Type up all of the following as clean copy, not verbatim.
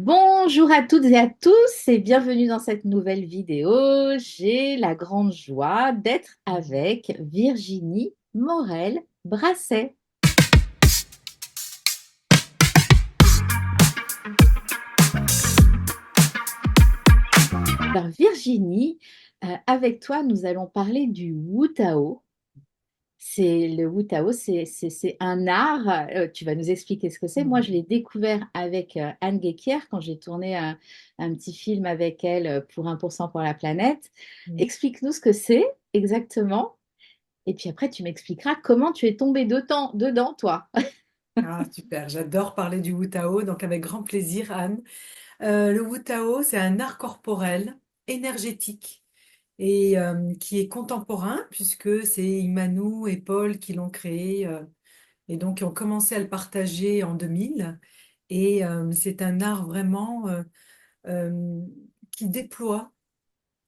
Bonjour à toutes et à tous et bienvenue dans cette nouvelle vidéo. J'ai la grande joie d'être avec Virginie Morel-Brasset. Alors Virginie, avec toi, nous allons parler du Wu Tao. C'est le Wu Tao, c'est un art. Tu vas nous expliquer ce que c'est. Moi, je l'ai découvert avec Anne Guéquière quand j'ai tourné un petit film avec elle pour 1% pour la planète. Oui. Explique-nous ce que c'est exactement. Et puis après, tu m'expliqueras comment tu es tombée dedans, toi. Ah, super, j'adore parler du Wu Tao, donc avec grand plaisir, Anne. Le Wu Tao, c'est un art corporel énergétique et qui est contemporain, puisque c'est Immanuel et Paul qui l'ont créé, et donc qui ont commencé à le partager en 2000. Et c'est un art vraiment euh, qui déploie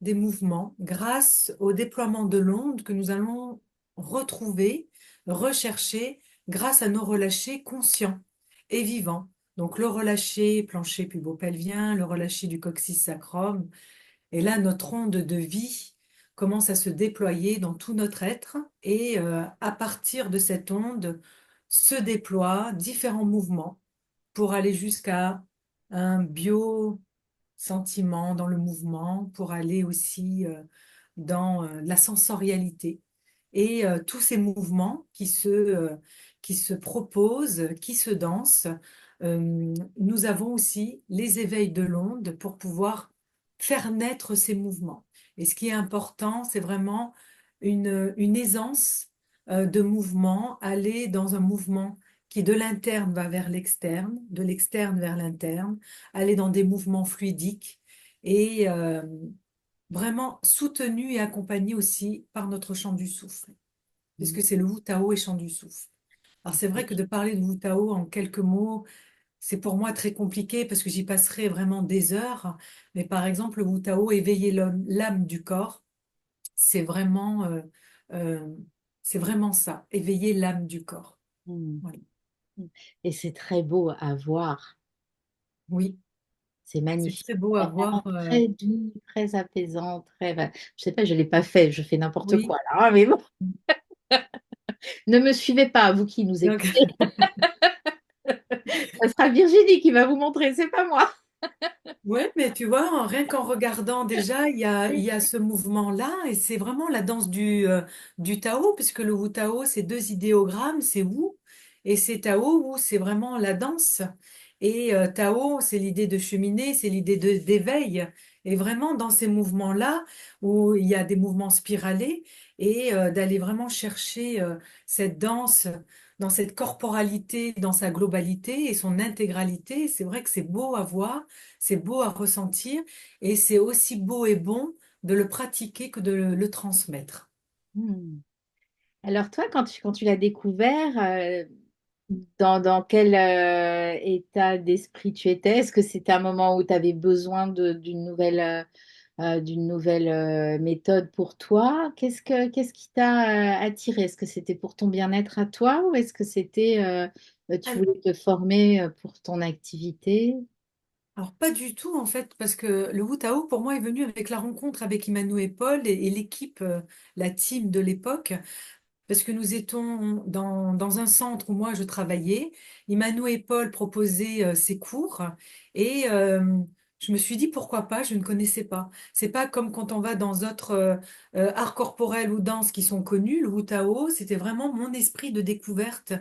des mouvements grâce au déploiement de l'onde que nous allons retrouver, rechercher grâce à nos relâchés conscients et vivants. Donc le relâché plancher pubopelvien, le relâché du coccyx sacrum. Et là, notre onde de vie commence à se déployer dans tout notre être. Et à partir de cette onde se déploient différents mouvements pour aller jusqu'à un sentiment dans le mouvement, pour aller aussi dans la sensorialité. Et tous ces mouvements qui se proposent, qui se dansent, nous avons aussi les éveils de l'onde pour pouvoir faire naître ces mouvements. Et ce qui est important, c'est vraiment une aisance de mouvement, aller dans un mouvement qui de l'interne va vers l'externe, de l'externe vers l'interne, aller dans des mouvements fluidiques et vraiment soutenu et accompagné aussi par notre chant du souffle, puisque c'est le Wu Tao et chant du souffle. Alors c'est vrai que de parler de Wu Tao en quelques mots, c'est pour moi très compliqué parce que j'y passerai vraiment des heures. Mais par exemple, le Wu Tao, éveiller l'âme du corps, c'est vraiment, euh, euh, c'est vraiment ça, éveiller l'âme du corps. Mm. Voilà. Et c'est très beau à voir. Oui, C'est c'est magnifique. très beau à C'est vraiment voir. très doux, très apaisant, très. Je sais pas, je l'ai pas fait, je fais n'importe Oui. quoi là, hein, mais bon, ne me suivez pas, vous qui nous Donc, écoutez. Ce sera Virginie qui va vous montrer, c'est pas moi. ouais, mais tu vois, rien qu'en regardant déjà, il y a ce mouvement-là, et c'est vraiment la danse du Tao, puisque le Wu Tao, c'est deux idéogrammes, c'est Wu, et c'est Tao, Wu, c'est vraiment la danse. Et Tao, c'est l'idée de cheminer, c'est l'idée d'éveil. Et vraiment, dans ces mouvements-là, où il y a des mouvements spiralés, et d'aller vraiment chercher cette danse dans cette corporalité, dans sa globalité et son intégralité, c'est vrai que c'est beau à voir. C'est beau à ressentir et c'est aussi beau et bon de le pratiquer que de le transmettre. Hmm. Alors toi, quand tu l'as découvert, dans quel état d'esprit tu étais? Est-ce que c'était un moment où tu avais besoin d'une nouvelle méthode pour toi? Qu'est-ce qui t'a attiré? Est-ce que c'était pour ton bien-être à toi ou est-ce que c'était tu Alors, voulais te former pour ton activité? alors, pas du tout en fait, parce que le Wu Tao pour moi est venu avec la rencontre avec Immanuel et Paul et l'équipe, la team de l'époque, parce que nous étions dans un centre où moi je travaillais. Immanuel et Paul proposaient ces cours et je me suis dit pourquoi pas, je ne connaissais pas. C'est pas comme quand on va dans d'autres arts corporels ou danses qui sont connus, le Wu Tao, c'était vraiment mon esprit de découverte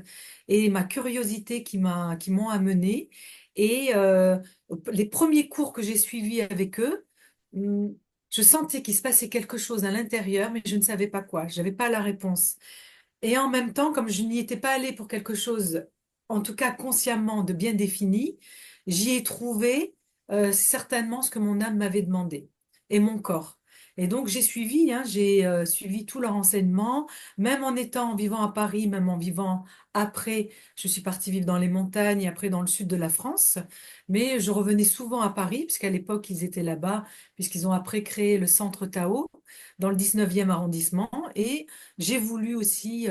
et ma curiosité qui m'ont amené. Et les premiers cours que j'ai suivis avec eux, hum, je sentais qu'il se passait quelque chose à l'intérieur, mais je ne savais pas quoi. Je n'avais pas la réponse. Et en même temps, comme je n'y étais pas allée pour quelque chose, en tout cas consciemment, de bien défini, j'y ai trouvé certainement ce que mon âme m'avait demandé et mon corps. Et donc j'ai suivi, j'ai suivi tout leur enseignement, même en étant en vivant à Paris, même en vivant après, je suis partie vivre dans les montagnes et après dans le sud de la France, mais je revenais souvent à Paris, puisqu'à l'époque ils étaient là-bas, puisqu'ils ont après créé le centre Tao dans le 19e arrondissement, et j'ai voulu aussi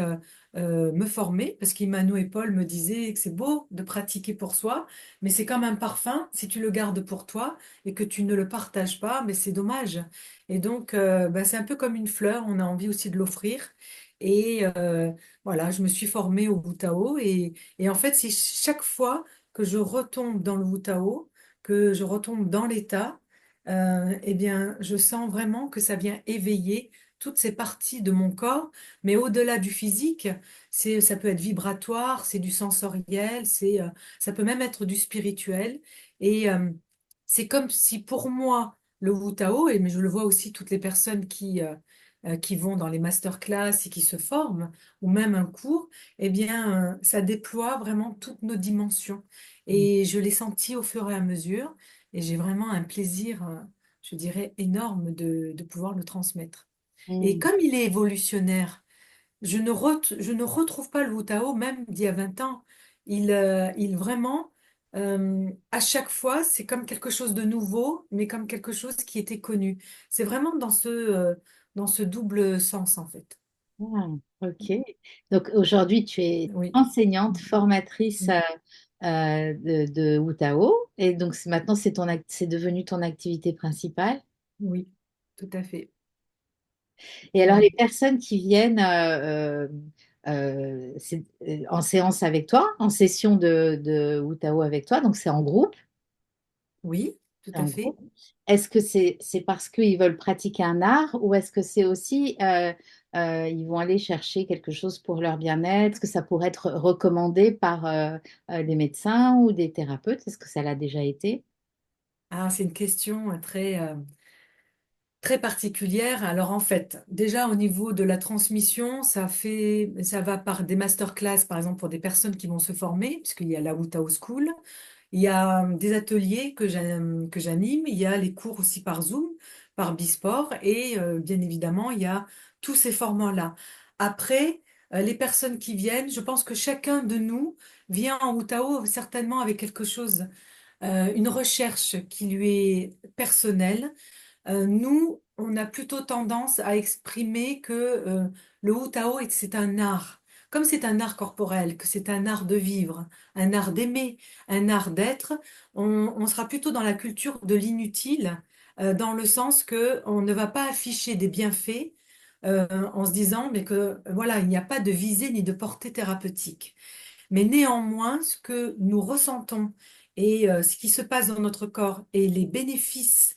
me former, parce qu'Immanuel et Paul me disaient que c'est beau de pratiquer pour soi, mais c'est comme un parfum, si tu le gardes pour toi et que tu ne le partages pas, mais c'est dommage. Et donc, ben, c'est un peu comme une fleur, on a envie aussi de l'offrir. Et voilà, je me suis formée au Butao et en fait, c'est chaque fois que je retombe dans le Butao, que je retombe dans l'état, eh bien, je sens vraiment que ça vient éveiller toutes ces parties de mon corps, mais au-delà du physique, ça peut être vibratoire, c'est du sensoriel, ça peut même être du spirituel. Et c'est comme si pour moi, le Wu Tao, mais je le vois aussi toutes les personnes qui vont dans les masterclass et qui se forment, ou même un cours, eh bien, ça déploie vraiment toutes nos dimensions. Et je l'ai senti au fur et à mesure, et j'ai vraiment un plaisir, je dirais, énorme de pouvoir le transmettre. Et Mm. comme il est évolutionnaire, je ne retrouve pas le Wu Tao même d'il y a 20 ans. Il vraiment, à chaque fois, c'est comme quelque chose de nouveau, mais comme quelque chose qui était connu. C'est vraiment dans ce double sens, en fait. Ah, ok. Donc aujourd'hui, tu es Oui. enseignante, formatrice de Wutao. Et donc maintenant, c'est devenu ton activité principale. Oui, tout à fait. Et alors, les Oui, personnes qui viennent en séance avec toi, en session de Wutao avec toi, donc c'est en groupe. oui, tout C'est à en fait. groupe. Est-ce que c'est parce qu'ils veulent pratiquer un art ou est-ce que c'est aussi ils vont aller chercher quelque chose pour leur bien-être? Est-ce que ça pourrait être recommandé par des médecins ou des thérapeutes? Est-ce que ça l'a déjà été? Ah, c'est une question très particulière. Alors en fait, déjà au niveau de la transmission, ça va par des masterclass, par exemple pour des personnes qui vont se former, puisqu'il y a la Wu Tao School. Il y a des ateliers que j'anime, il y a les cours aussi par Zoom, par Bisport, et bien évidemment, il y a tous ces formats-là. Après, les personnes qui viennent, je pense que chacun de nous vient en Wutao certainement avec quelque chose, une recherche qui lui est personnelle. Nous, on a plutôt tendance à exprimer que le Wu Tao, c'est un art. Comme c'est un art corporel, que c'est un art de vivre, un art d'aimer, un art d'être, on sera plutôt dans la culture de l'inutile, dans le sens que on ne va pas afficher des bienfaits en se disant mais que voilà, il n'y a pas de visée ni de portée thérapeutique. Mais néanmoins, ce que nous ressentons et ce qui se passe dans notre corps et les bénéfices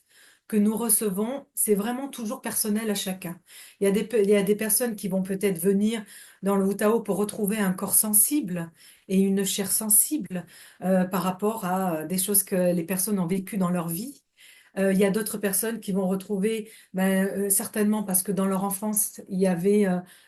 que nous recevons, c'est vraiment toujours personnel à chacun. Il y a des personnes qui vont peut-être venir dans le Wu-Tao pour retrouver un corps sensible et une chair sensible par rapport à des choses que les personnes ont vécues dans leur vie. Il y a d'autres personnes qui vont retrouver, certainement parce que dans leur enfance, il y avait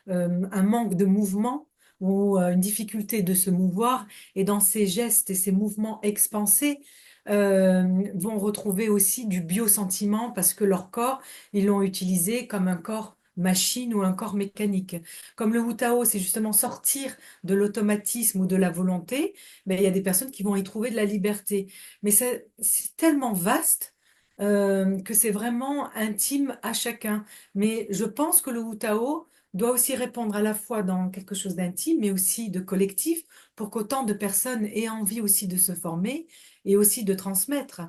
un manque de mouvement ou une difficulté de se mouvoir, et dans ces gestes et ces mouvements expansés, vont retrouver aussi du biosentiment parce que leur corps, ils l'ont utilisé comme un corps machine ou un corps mécanique. Comme le Wu Tao, c'est justement sortir de l'automatisme ou de la volonté, mais il y a des personnes qui vont y trouver de la liberté. Mais c'est tellement vaste que c'est vraiment intime à chacun. Mais je pense que le Wu Tao doit aussi répondre à la fois dans quelque chose d'intime, mais aussi de collectif, pour qu'autant de personnes aient envie aussi de se former et aussi de transmettre.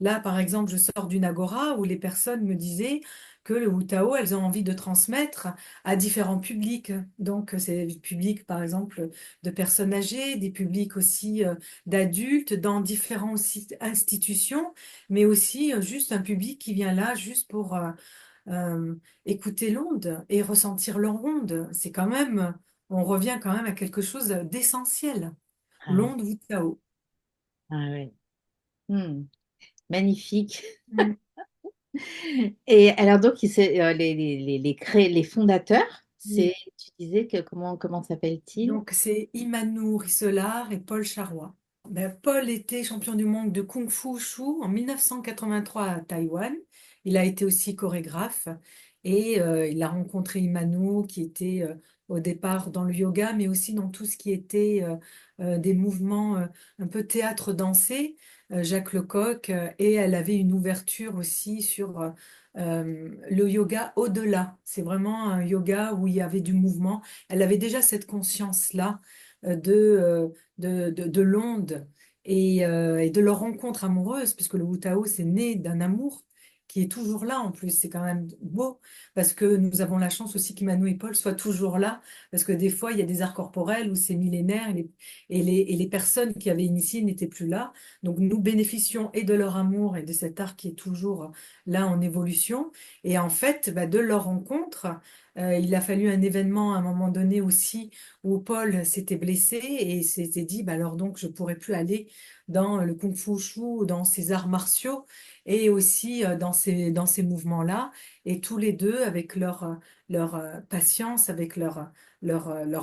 Là, par exemple, je sors d'une agora où les personnes me disaient que le Wu Tao, elles ont envie de transmettre à différents publics. Donc, c'est des publics, par exemple, de personnes âgées, des publics aussi d'adultes, dans différentes aussi institutions, mais aussi juste un public qui vient là juste pour écouter l'onde et ressentir leur onde. C'est quand même, on revient quand même à quelque chose d'essentiel. Ah oui. L'onde Wu Tao. Ah oui. Hmm. Magnifique. Mm. Et alors donc, les fondateurs, Oui. tu disais que comment s'appelle-t-il? Donc, c'est Immanuel Risselard et Paul Charrois. Ben, Paul était champion du monde de Kung Fu Shu en 1983 à Taïwan. Il a été aussi chorégraphe et il a rencontré Immanuel qui était au départ dans le yoga, mais aussi dans tout ce qui était des mouvements un peu théâtre dansé. Jacques Lecoq, et elle avait une ouverture aussi sur le yoga au-delà. C'est vraiment un yoga où il y avait du mouvement. Elle avait déjà cette conscience-là de l'onde et de leur rencontre amoureuse, puisque le Wu Tao, c'est né d'un amour qui est toujours là en plus. C'est quand même beau, parce que nous avons la chance aussi qu'Immanuel et Paul soient toujours là, parce que des fois, il y a des arts corporels où c'est millénaire et les personnes qui avaient initié n'étaient plus là. Donc nous bénéficions et de leur amour et de cet art qui est toujours là en évolution. Et en fait, bah, de leur rencontre, il a fallu un événement à un moment donné aussi où Paul s'était blessé et s'était dit, bah, alors donc je pourrais plus aller dans le kung-fu wushu, dans ces arts martiaux et aussi dans ces mouvements-là. Et tous les deux, avec leur patience, avec leur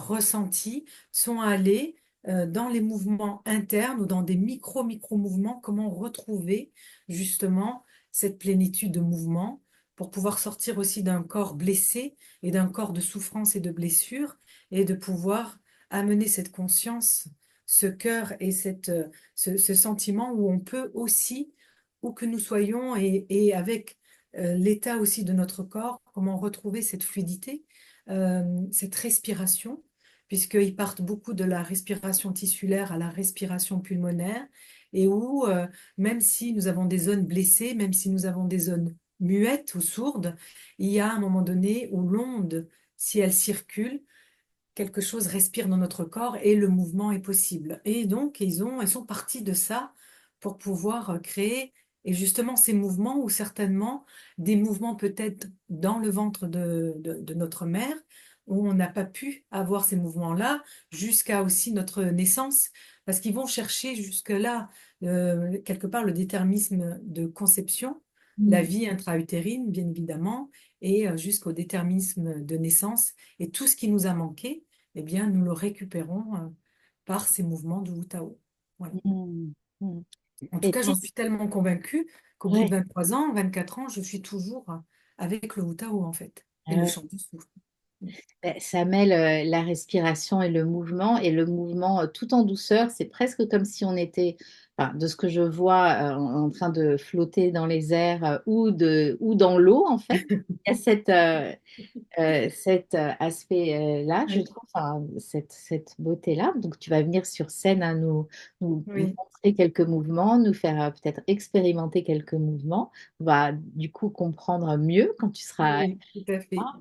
ressenti, sont allés dans les mouvements internes ou dans des micro-mouvements, comment retrouver justement cette plénitude de mouvement pour pouvoir sortir aussi d'un corps blessé et d'un corps de souffrance et de blessure et de pouvoir amener cette conscience, ce cœur et ce sentiment où on peut aussi, où que nous soyons et avec l'état aussi de notre corps, comment retrouver cette fluidité, cette respiration puisqu'ils partent beaucoup de la respiration tissulaire à la respiration pulmonaire, et où, même si nous avons des zones blessées, même si nous avons des zones muettes ou sourdes, il y a un moment donné où l'onde, si elle circule, quelque chose respire dans notre corps et le mouvement est possible. Et donc, ils sont partis de ça pour pouvoir créer, et justement ces mouvements, ou certainement des mouvements peut-être dans le ventre de notre mère, où on n'a pas pu avoir ces mouvements-là jusqu'à aussi notre naissance, parce qu'ils vont chercher jusque-là, quelque part, le déterminisme de conception, la Mm. vie intra-utérine, bien évidemment, et jusqu'au déterminisme de naissance, et tout ce qui nous a manqué eh bien, nous le récupérons par ces mouvements de Wu Tao. Voilà. Mm. Mm. En tout Et cas, j'en puis, suis tellement convaincue qu'au bout de ouais. 23 ans, 24 ans, je suis toujours avec le Wu Tao, en fait, et le chant du souffle. Ça mêle la respiration et le mouvement tout en douceur. C'est presque comme si on était, enfin, de ce que je vois, en train de flotter dans les airs ou dans l'eau, en fait. Il y a cet aspect-là, je Oui, trouve, enfin, cette beauté-là. Donc, tu vas venir sur scène à nous oui, montrer quelques mouvements, nous faire peut-être expérimenter quelques mouvements. On va du coup comprendre mieux quand tu seras oui, tout à fait. là.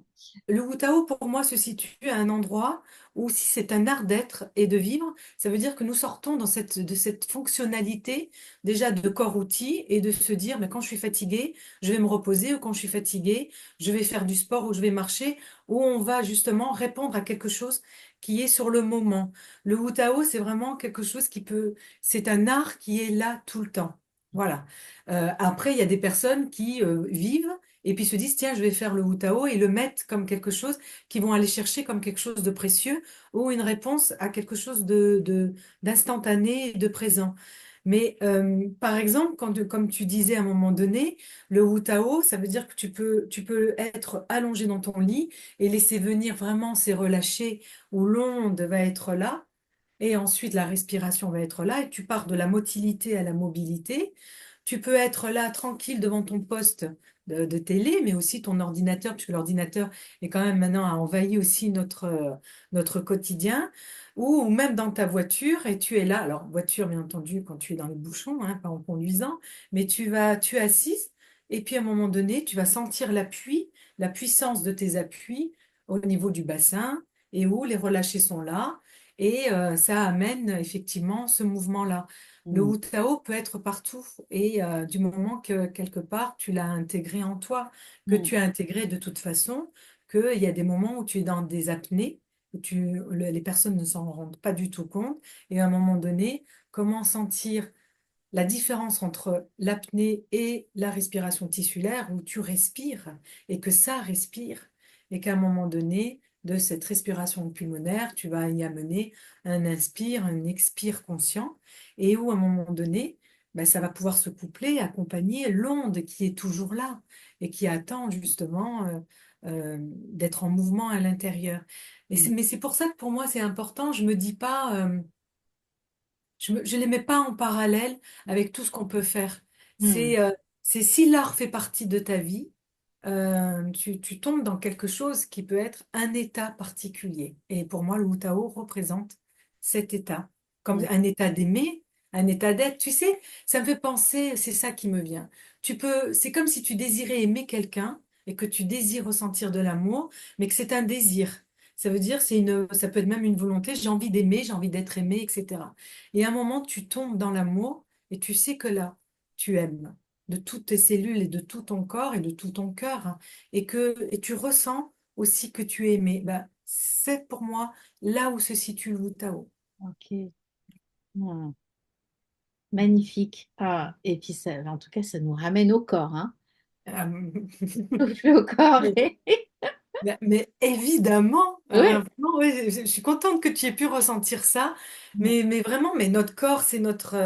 Le Wu Tao, pour moi, se situe à un endroit où si c'est un art d'être et de vivre, ça veut dire que nous sortons de cette fonctionnalité déjà de corps-outil et de se dire, mais quand je suis fatigué, je vais me reposer, ou quand je suis fatigué, je vais faire du sport ou je vais marcher, où on va justement répondre à quelque chose qui est sur le moment. Le Wu Tao, c'est vraiment quelque chose c'est un art qui est là tout le temps. Voilà. Après, il y a des personnes qui vivent et puis se disent, tiens, je vais faire le Wu Tao et le mettent comme quelque chose qu'ils vont aller chercher comme quelque chose de précieux ou une réponse à quelque chose d'instantané et de présent. Mais par exemple, comme tu disais à un moment donné, le Wu Tao, ça veut dire que tu peux être allongé dans ton lit et laisser venir vraiment ces relâchés où l'onde va être là. Et ensuite, la respiration va être là et tu pars de la motilité à la mobilité. Tu peux être là tranquille devant ton poste de télé, mais aussi ton ordinateur, puisque l'ordinateur est quand même maintenant a envahi aussi notre quotidien, ou même dans ta voiture et tu es là. Alors, voiture, bien entendu, quand tu es dans les bouchons, hein, pas en conduisant, mais tu es assise et puis à un moment donné, tu vas sentir l'appui, la puissance de tes appuis au niveau du bassin et où les relâchés sont là. Et ça amène effectivement ce mouvement-là. Le Mm. Wu Tao peut être partout et du moment que quelque part tu l'as intégré en toi, que Mm. tu as intégré de toute façon, qu'il y a des moments où tu es dans des apnées, où les personnes ne s'en rendent pas du tout compte, et à un moment donné, comment sentir la différence entre l'apnée et la respiration tissulaire, où tu respires et que ça respire, et qu'à un moment donné, de cette respiration pulmonaire, tu vas y amener un inspire, un expire conscient, et où à un moment donné, ben, ça va pouvoir se coupler, accompagner l'onde qui est toujours là et qui attend justement d'être en mouvement à l'intérieur. Mm. Mais c'est pour ça que pour moi c'est important, je me dis pas Je les mets pas en parallèle avec tout ce qu'on peut faire. Hmm. C'est si l'art fait partie de ta vie, tu tombes dans quelque chose qui peut être un état particulier. Et pour moi, le Wu Tao représente cet état, comme Hmm. un état d'aimer, un état d'être. Tu sais, ça me fait penser, c'est ça qui me vient. C'est comme si tu désirais aimer quelqu'un et que tu désires ressentir de l'amour, mais que c'est un désir. Ça veut dire, ça peut être même une volonté, j'ai envie d'aimer, j'ai envie d'être aimé, etc. Et à un moment, tu tombes dans l'amour et tu sais que là, tu aimes de toutes tes cellules et de tout ton corps et de tout ton cœur, hein, et tu ressens aussi que tu es aimé. Ben, c'est pour moi là où se situe le Wu Tao. Ok. Hmm. Magnifique. Ah, et puis ça, en tout cas, ça nous ramène au corps, hein. Souffle au corps. Mais mais évidemment, Oui. vraiment, ouais, je suis contente que tu aies pu ressentir ça, Hmm. mais vraiment, mais notre corps, c'est notre...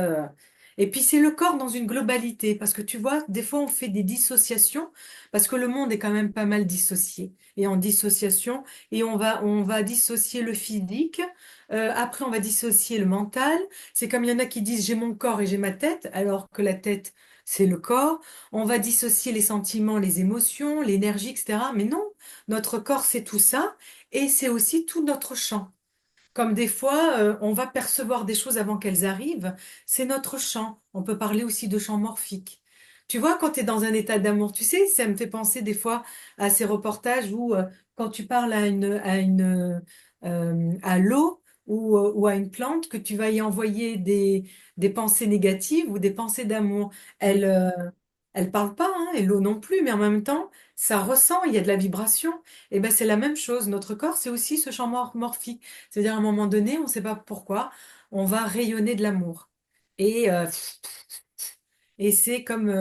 Et puis c'est le corps dans une globalité, parce que tu vois, des fois on fait des dissociations, parce que le monde est quand même pas mal dissocié, et en dissociation, et on va dissocier le physique, après on va dissocier le mental, c'est comme il y en a qui disent j'ai mon corps et j'ai ma tête, alors que la tête, c'est le corps, on va dissocier les sentiments, les émotions, l'énergie, etc. Mais non. Notre corps, c'est tout ça, et c'est aussi tout notre champ. Comme des fois, on va percevoir des choses avant qu'elles arrivent, c'est notre champ. On peut parler aussi de champ morphique. Tu vois, quand tu es dans un état d'amour, tu sais, ça me fait penser des fois à ces reportages où quand tu parles à l'eau ou à une plante, que tu vas y envoyer des pensées négatives ou des pensées d'amour. Oui. Elle parle pas, hein, et l'eau non plus, mais en même temps, ça ressent, il y a de la vibration. Et ben c'est la même chose. Notre corps, c'est aussi ce champ morphique. C'est-à-dire, à un moment donné, on ne sait pas pourquoi, on va rayonner de l'amour. Et, euh, et c'est comme,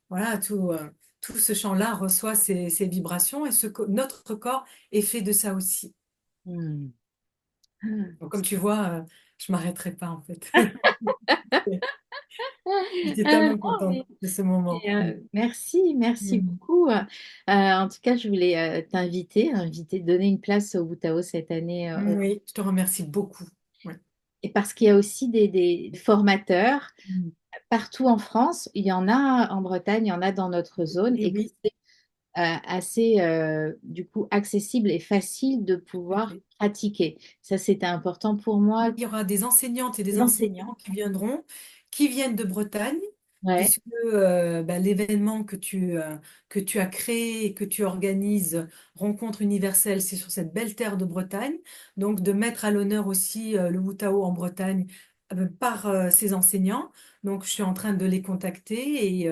voilà, tout ce champ-là reçoit ces vibrations et notre corps est fait de ça aussi. Hmm. Hmm. Donc, comme tu vois, je m'arrêterai pas, en fait. J'étais Non, tellement contente mais de ce moment. merci, merci Mm. beaucoup. En tout cas, je voulais t'inviter, donner une place au Boutao cette année. Oui, je te remercie beaucoup. Ouais. Et parce qu'il y a aussi des formateurs Mm. partout en France. Il y en a en Bretagne, il y en a dans notre zone, Et et que oui, c'est assez, du coup, accessible et facile de tout à pouvoir fait. pratiquer. Ça, c'était important pour moi. Il y aura des enseignantes et des Les enseignants. enseignants qui viendront, qui viennent de Bretagne, Ouais, puisque bah, l'événement que tu as créé et que tu organises, Rencontre universelle, c'est sur cette belle terre de Bretagne. Donc, de mettre à l'honneur aussi le Wu Tao en Bretagne par ces enseignants. Donc, je suis en train de les contacter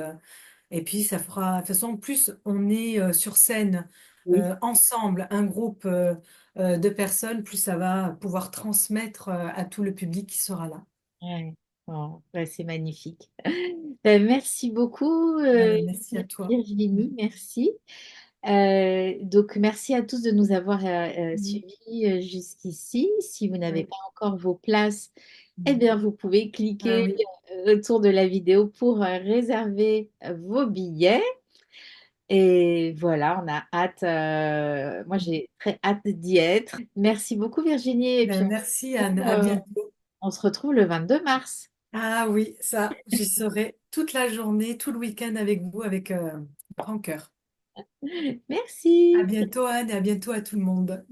et puis ça fera. De toute façon, plus on est sur scène oui. ensemble, un groupe de personnes, plus ça va pouvoir transmettre à tout le public qui sera là. Ouais. Bon, ouais, c'est magnifique. Merci beaucoup, Merci à toi. Virginie, merci. Donc, merci à tous de nous avoir Mhm. suivis jusqu'ici. Si vous n'avez Oui. pas encore vos places, eh Mhm. bien, vous pouvez Ah cliquer oui. autour de la vidéo pour réserver vos billets. Et voilà, on a hâte, moi j'ai très hâte d'y être. Merci beaucoup Virginie, et puis Ben, merci on se Anne. retrouve, À bientôt. on se retrouve le 22 mars. Ah oui, ça, j'y serai toute la journée, tout le week-end avec vous, avec grand cœur. À Merci. bientôt Anne et à bientôt à tout le monde.